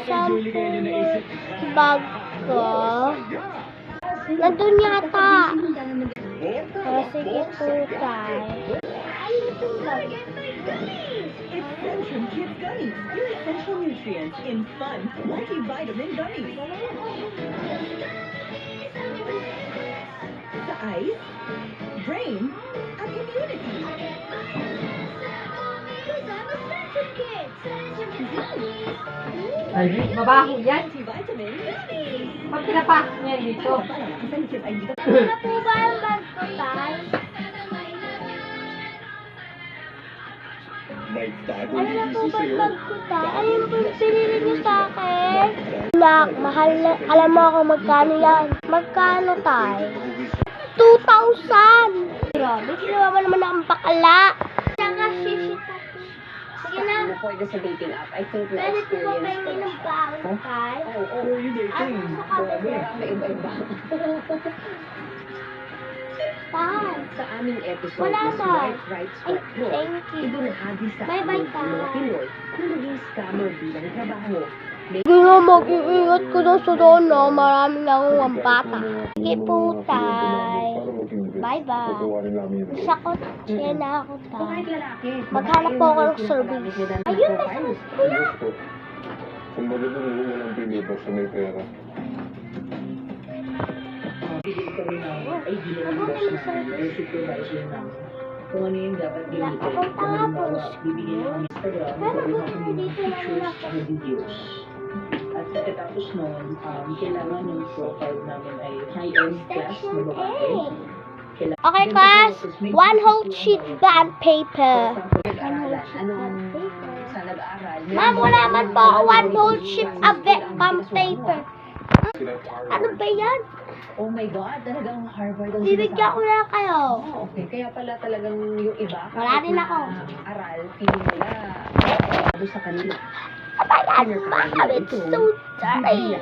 shampoo ng bag ko. Nandun yata. Sige po tayo. Essential Kids Gummies. Your essential nutrients in fun multivitamin gummies. Sa eyes, brain, at immunity. Ay, mabaho yan. Multivitamin gummies. Pag pinapasok niya dito. Ano po ba ang bag ko tayo? Ano na po ba ang bag ko tayo? Ano yung pinili niyo sa akin? Nak, mahal na. Alam mo ako magkano yan? Magkano tayo? 2,000! Grabe, sinawa mo naman akong bakla. Saka sisita. Sige na. For the sa dating app, I think we Pwede po ba experienced may ng bag tayo? Oo, yung dating. May iba-iba. Tayo. Sa aming episode, Wala is na. Right, Ay, Look. thank you. Ibinahagi sa Bye-bye, amin ng mga Tay. Pinoy na naging scammer bilang trabaho. Sige nga, mag-iingat ko na sa doon, no? Marami na akong ang bata. Sige po, tay. Bye-bye. Isa ko, siya na ako, tay. Kahit lalaki. Maghanap po ako ng service. Ayun, nasa mas kuya. Kumbaga doon, walang pinipos sa may pera. Mabuti ng service. Kung ano yung dapat Wala akong tanga po ng school. Pero buti dito naman ako. videos. At pagkatapos nun, kailangan yung profile namin ay high-end class na Section babae. 8. Okay, class. One whole sheet bond paper. Anong sa nag-aaral? Ma'am, wala man po ako one whole sheet of bond paper. Ano ba yan? Oh my God, talagang Harvard ang Bibigyan ko na kayo. Oh, okay. Kaya pala talagang yung iba, Wala din kahit ako. na aral, feeling nila, sa kanila. Ayan, ma'am, it's so dirty.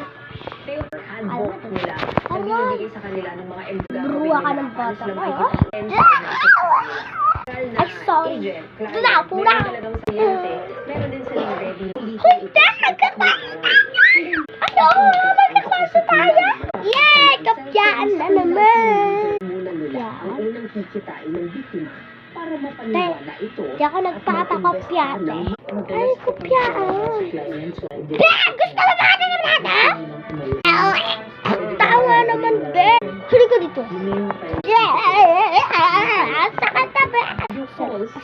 Pero handbook nila, nagbibigay sa kanila ng mga Bruwa ka ng bata mo, ha? Ay, sorry. Ito na, pura. Talagang siyente, meron din silang ready. Hindi, nagkakasya tayo! Ano? Nagkakasya tayo? Yay! Kapyaan na naman! Muna nila ang unang kikitain ng biktima para mapaniwala ito. Di ako nagpapakopya, te. Ay, kopyaan. Gusto mo ba natin yung nada? Tawa naman, be. Huli ko dito. Sa katabi.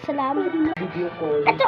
Salamat. Video call. Ito.